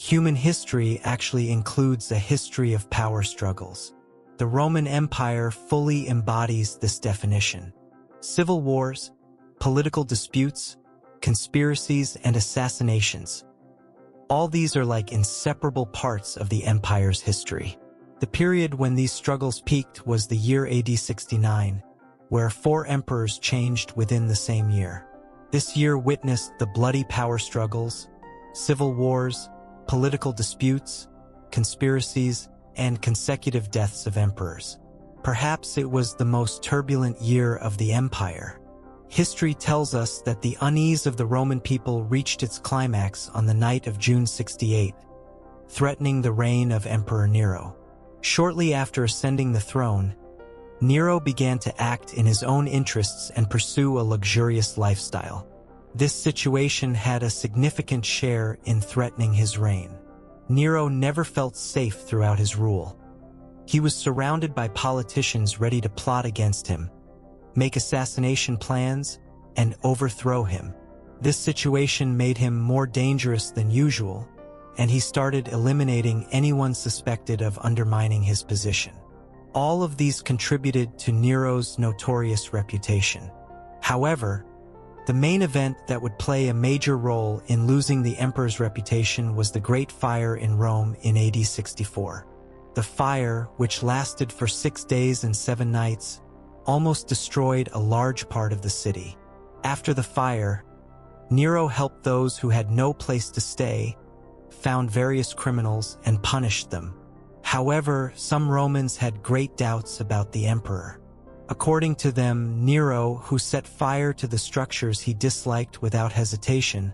Human history actually includes a history of power struggles. The Roman Empire fully embodies this definition. Civil wars, political disputes, conspiracies, and assassinations. All these are like inseparable parts of the empire's history. The period when these struggles peaked was the year AD 69, where 4 emperors changed within the same year. This year witnessed the bloody power struggles, civil wars, political disputes, conspiracies, and consecutive deaths of emperors. Perhaps it was the most turbulent year of the empire. History tells us that the unease of the Roman people reached its climax on the night of June 68, threatening the reign of Emperor Nero. Shortly after ascending the throne, Nero began to act in his own interests and pursue a luxurious lifestyle. This situation had a significant share in threatening his reign. Nero never felt safe throughout his rule. He was surrounded by politicians ready to plot against him, make assassination plans, and overthrow him. This situation made him more dangerous than usual, and he started eliminating anyone suspected of undermining his position. All of these contributed to Nero's notorious reputation. However, the main event that would play a major role in losing the emperor's reputation was the Great Fire in Rome in AD 64. The fire, which lasted for 6 days and 7 nights, almost destroyed a large part of the city. After the fire, Nero helped those who had no place to stay, found various criminals, and punished them. However, some Romans had great doubts about the emperor. According to them, Nero, who set fire to the structures he disliked without hesitation,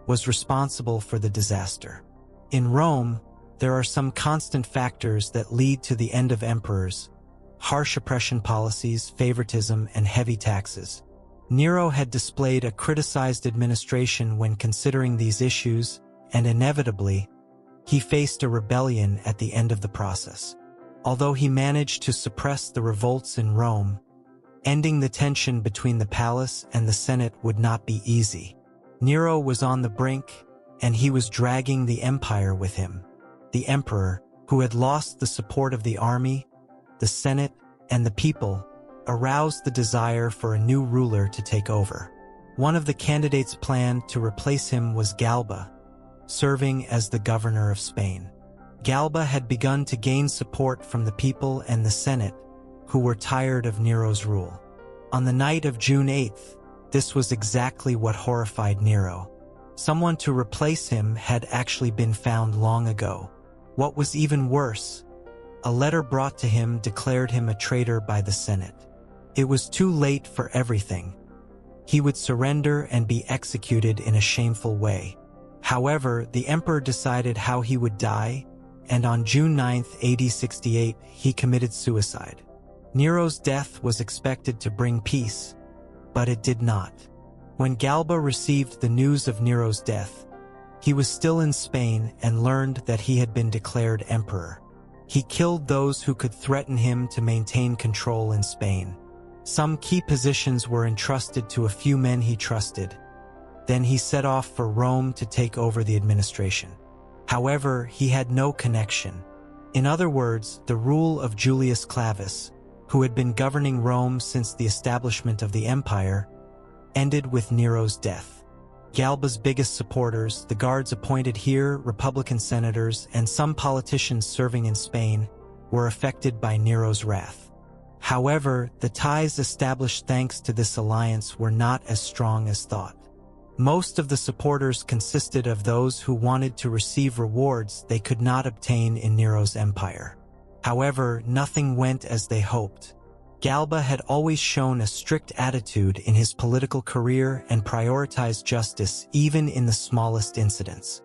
was responsible for the disaster. In Rome, there are some constant factors that lead to the end of emperors: harsh oppression policies, favoritism, and heavy taxes. Nero had displayed a criticized administration when considering these issues, and inevitably, he faced a rebellion at the end of the process. Although he managed to suppress the revolts in Rome, ending the tension between the palace and the Senate would not be easy. Nero was on the brink, and he was dragging the empire with him. The emperor, who had lost the support of the army, the Senate, and the people, aroused the desire for a new ruler to take over. One of the candidates planned to replace him was Galba, serving as the governor of Spain. Galba had begun to gain support from the people and the Senate, who were tired of Nero's rule. On the night of June 8th, this was exactly what horrified Nero. Someone to replace him had actually been found long ago. What was even worse, a letter brought to him declared him a traitor by the Senate. It was too late for everything. He would surrender and be executed in a shameful way. However, the emperor decided how he would die, and on June 9th, AD 68, he committed suicide. Nero's death was expected to bring peace, but it did not. When Galba received the news of Nero's death, he was still in Spain and learned that he had been declared emperor. He killed those who could threaten him to maintain control in Spain. Some key positions were entrusted to a few men he trusted. Then he set off for Rome to take over the administration. However, he had no connection. In other words, the rule of Julius Clavis, who had been governing Rome since the establishment of the empire, ended with Nero's death. Galba's biggest supporters, the guards appointed here, Republican senators, and some politicians serving in Spain, were affected by Nero's wrath. However, the ties established thanks to this alliance were not as strong as thought. Most of the supporters consisted of those who wanted to receive rewards they could not obtain in Nero's empire. However, nothing went as they hoped. Galba had always shown a strict attitude in his political career and prioritized justice even in the smallest incidents.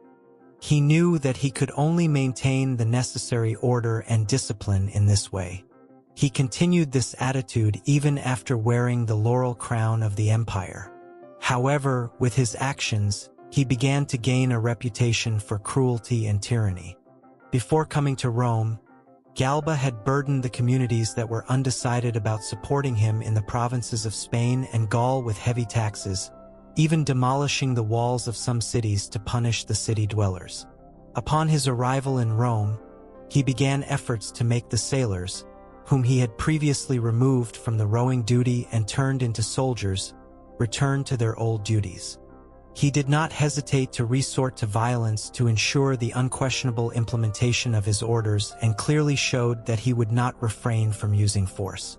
He knew that he could only maintain the necessary order and discipline in this way. He continued this attitude even after wearing the laurel crown of the empire. However, with his actions, he began to gain a reputation for cruelty and tyranny. Before coming to Rome, Galba had burdened the communities that were undecided about supporting him in the provinces of Spain and Gaul with heavy taxes, even demolishing the walls of some cities to punish the city dwellers. Upon his arrival in Rome, he began efforts to make the sailors, whom he had previously removed from the rowing duty and turned into soldiers, return to their old duties. He did not hesitate to resort to violence to ensure the unquestionable implementation of his orders and clearly showed that he would not refrain from using force.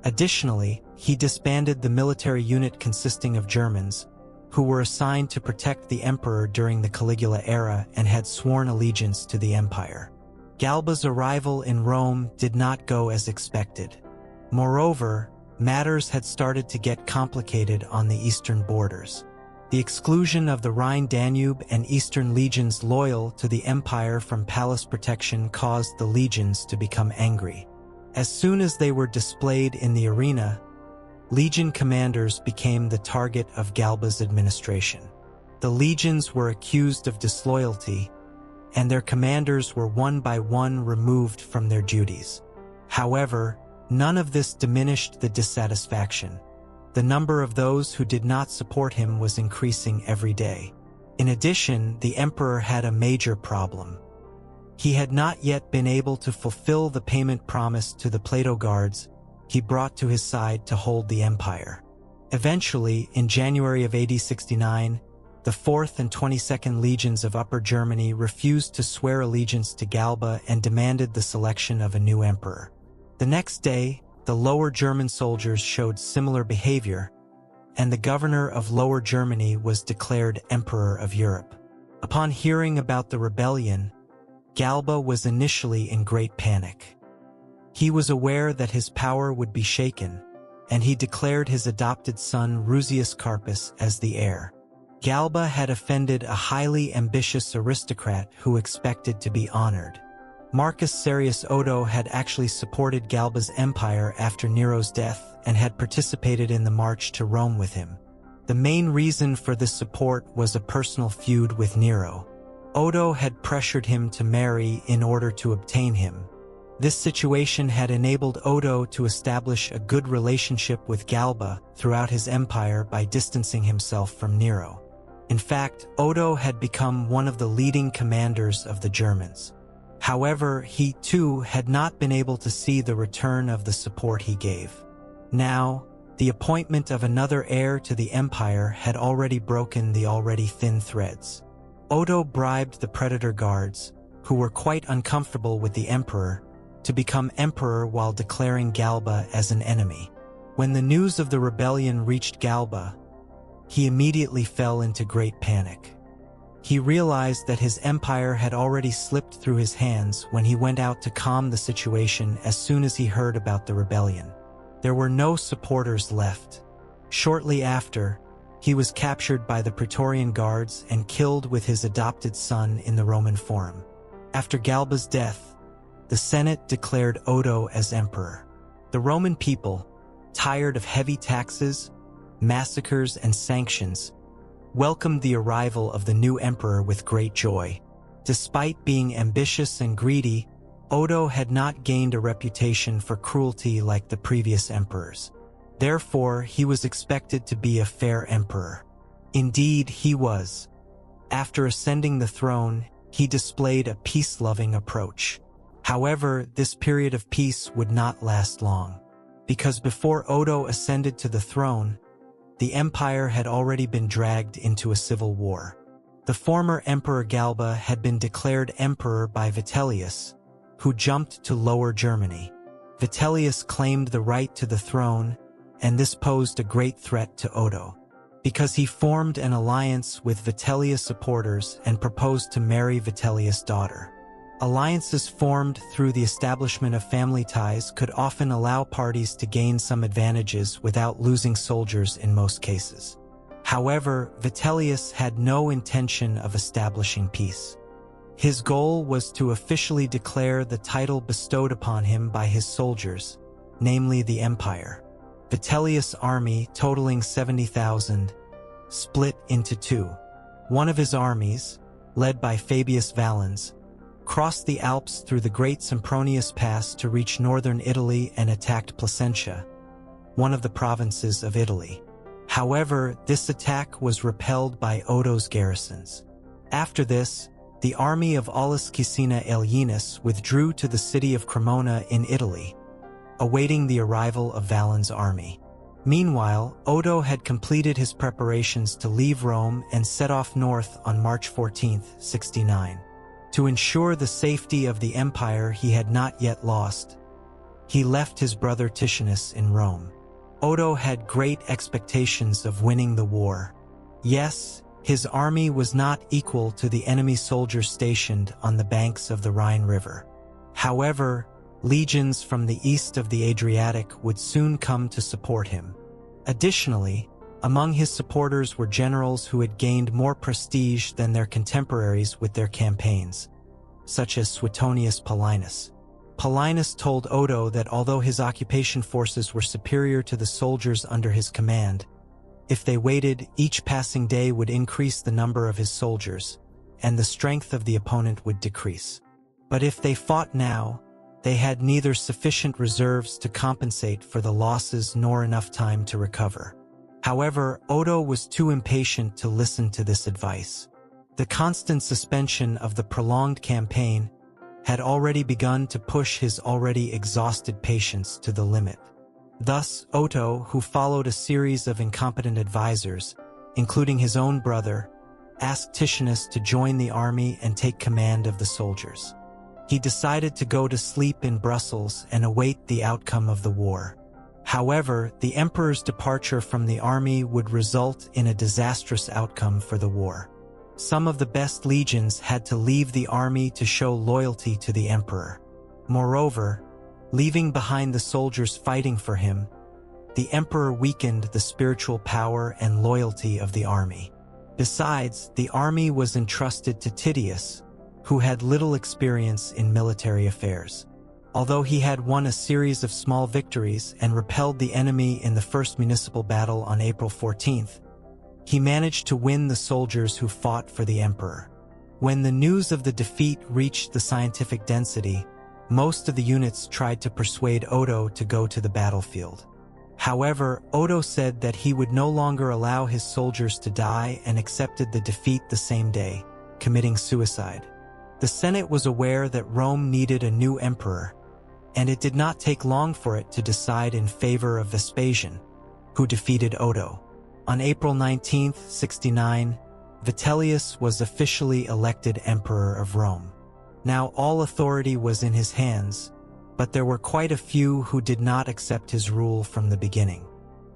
Additionally, he disbanded the military unit consisting of Germans, who were assigned to protect the emperor during the Caligula era and had sworn allegiance to the empire. Galba's arrival in Rome did not go as expected. Moreover, matters had started to get complicated on the eastern borders. The exclusion of the Rhine-Danube and Eastern legions loyal to the empire from palace protection caused the legions to become angry. As soon as they were displayed in the arena, legion commanders became the target of Galba's administration. The legions were accused of disloyalty, and their commanders were one by one removed from their duties. However, none of this diminished the dissatisfaction. The number of those who did not support him was increasing every day. In addition, the emperor had a major problem. He had not yet been able to fulfill the payment promised to the Plato guards he brought to his side to hold the empire. Eventually, in January of AD 69, the 4th and 22nd Legions of Upper Germany refused to swear allegiance to Galba and demanded the selection of a new emperor. The next day, the Lower German soldiers showed similar behavior, and the governor of Lower Germany was declared Emperor of Europe. Upon hearing about the rebellion, Galba was initially in great panic. He was aware that his power would be shaken, and he declared his adopted son Rusius Carpus as the heir. Galba had offended a highly ambitious aristocrat who expected to be honored. Marcus Serius Otho had actually supported Galba's empire after Nero's death and had participated in the march to Rome with him. The main reason for this support was a personal feud with Nero. Otho had pressured him to marry in order to obtain him. This situation had enabled Otho to establish a good relationship with Galba throughout his empire by distancing himself from Nero. In fact, Otho had become one of the leading commanders of the Germans. However, he too had not been able to see the return of the support he gave. Now, the appointment of another heir to the empire had already broken the already thin threads. Otho bribed the Predator guards, who were quite uncomfortable with the emperor, to become emperor while declaring Galba as an enemy. When the news of the rebellion reached Galba, he immediately fell into great panic. He realized that his empire had already slipped through his hands when he went out to calm the situation as soon as he heard about the rebellion. There were no supporters left. Shortly after, he was captured by the Praetorian guards and killed with his adopted son in the Roman Forum. After Galba's death, the Senate declared Otho as emperor. The Roman people, tired of heavy taxes, massacres, and sanctions, welcomed the arrival of the new emperor with great joy. Despite being ambitious and greedy, Otho had not gained a reputation for cruelty like the previous emperors. Therefore, he was expected to be a fair emperor. Indeed, he was. After ascending the throne, he displayed a peace-loving approach. However, this period of peace would not last long, because before Otho ascended to the throne, the empire had already been dragged into a civil war. The former Emperor Galba had been declared emperor by Vitellius, who jumped to Lower Germany. Vitellius claimed the right to the throne, and this posed a great threat to Otho, because he formed an alliance with Vitellius supporters and proposed to marry Vitellius' daughter. Alliances formed through the establishment of family ties could often allow parties to gain some advantages without losing soldiers in most cases. However, Vitellius had no intention of establishing peace. His goal was to officially declare the title bestowed upon him by his soldiers, namely the empire. Vitellius' army, totaling 70,000, split into two. One of his armies, led by Fabius Valens, crossed the Alps through the Great Sempronius Pass to reach northern Italy and attacked Placentia, one of the provinces of Italy. However, this attack was repelled by Otho's garrisons. After this, the army of Aulus Caecina Aelianus withdrew to the city of Cremona in Italy, awaiting the arrival of Valens' army. Meanwhile, Otho had completed his preparations to leave Rome and set off north on March 14, 69. To ensure the safety of the empire he had not yet lost, he left his brother Titianus in Rome. Otho had great expectations of winning the war. Yes, his army was not equal to the enemy soldiers stationed on the banks of the Rhine River. However, legions from the east of the Adriatic would soon come to support him. Additionally, among his supporters were generals who had gained more prestige than their contemporaries with their campaigns, such as Suetonius Paulinus. Paulinus told Otho that although his occupation forces were superior to the soldiers under his command, if they waited, each passing day would increase the number of his soldiers, and the strength of the opponent would decrease. But if they fought now, they had neither sufficient reserves to compensate for the losses nor enough time to recover. However, Otho was too impatient to listen to this advice. The constant suspension of the prolonged campaign had already begun to push his already exhausted patience to the limit. Thus, Otho, who followed a series of incompetent advisors, including his own brother, asked Titianus to join the army and take command of the soldiers. He decided to go to sleep in Brussels and await the outcome of the war. However, the emperor's departure from the army would result in a disastrous outcome for the war. Some of the best legions had to leave the army to show loyalty to the emperor. Moreover, leaving behind the soldiers fighting for him, the emperor weakened the spiritual power and loyalty of the army. Besides, the army was entrusted to Titius, who had little experience in military affairs. Although he had won a series of small victories and repelled the enemy in the first municipal battle on April 14th, he managed to win the soldiers who fought for the emperor. When the news of the defeat reached the scientific density, most of the units tried to persuade Otho to go to the battlefield. However, Otho said that he would no longer allow his soldiers to die and accepted the defeat the same day, committing suicide. The Senate was aware that Rome needed a new emperor, and it did not take long for it to decide in favor of Vespasian, who defeated Otho. On April 19, 69, Vitellius was officially elected emperor of Rome. Now all authority was in his hands, but there were quite a few who did not accept his rule from the beginning.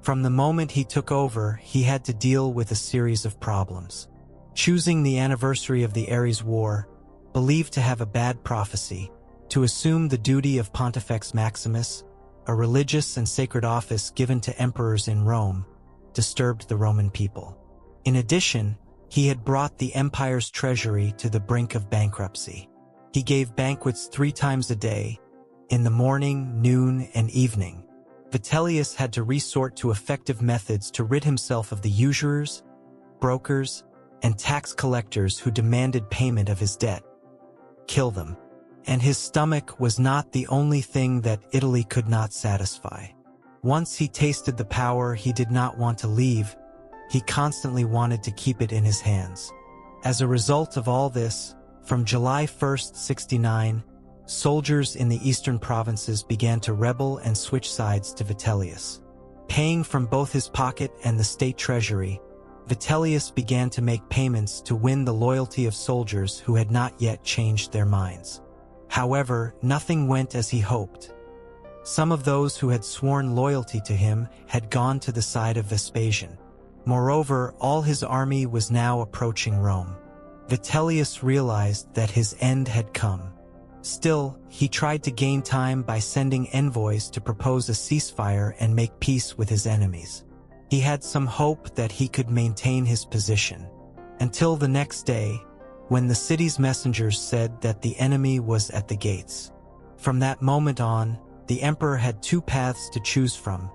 From the moment he took over, he had to deal with a series of problems. Choosing the anniversary of the Ares War, believed to have a bad prophecy, to assume the duty of Pontifex Maximus, a religious and sacred office given to emperors in Rome, disturbed the Roman people. In addition, he had brought the empire's treasury to the brink of bankruptcy. He gave banquets 3 times a day, in the morning, noon, and evening. Vitellius had to resort to effective methods to rid himself of the usurers, brokers, and tax collectors who demanded payment of his debt. Kill them. And his stomach was not the only thing that Italy could not satisfy. Once he tasted the power he did not want to leave, he constantly wanted to keep it in his hands. As a result of all this, from July 1, 69, soldiers in the eastern provinces began to rebel and switch sides to Vitellius. Paying from both his pocket and the state treasury, Vitellius began to make payments to win the loyalty of soldiers who had not yet changed their minds. However, nothing went as he hoped. Some of those who had sworn loyalty to him had gone to the side of Vespasian. Moreover, all his army was now approaching Rome. Vitellius realized that his end had come. Still, he tried to gain time by sending envoys to propose a ceasefire and make peace with his enemies. He had some hope that he could maintain his position, until the next day, when the city's messengers said that the enemy was at the gates. From that moment on, the emperor had 2 paths to choose from: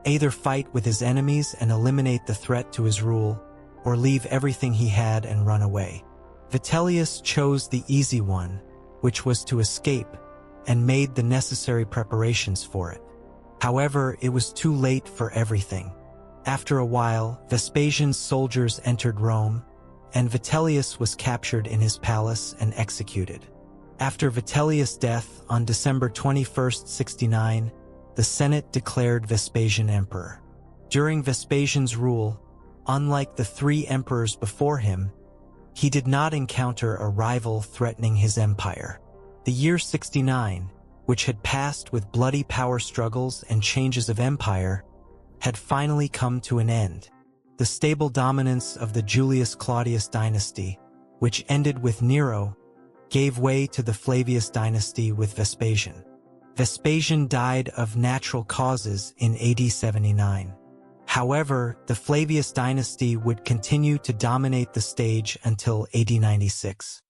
either fight with his enemies and eliminate the threat to his rule, or leave everything he had and run away. Vitellius chose the easy one, which was to escape, and made the necessary preparations for it. However, it was too late for everything. After a while, Vespasian's soldiers entered Rome, and Vitellius was captured in his palace and executed. After Vitellius' death on December 21, 69, the Senate declared Vespasian emperor. During Vespasian's rule, unlike the three emperors before him, he did not encounter a rival threatening his empire. The year 69, which had passed with bloody power struggles and changes of empire, had finally come to an end. The stable dominance of the Julius Claudius dynasty, which ended with Nero, gave way to the Flavius dynasty with Vespasian. Vespasian died of natural causes in AD 79. However, the Flavius dynasty would continue to dominate the stage until AD 96.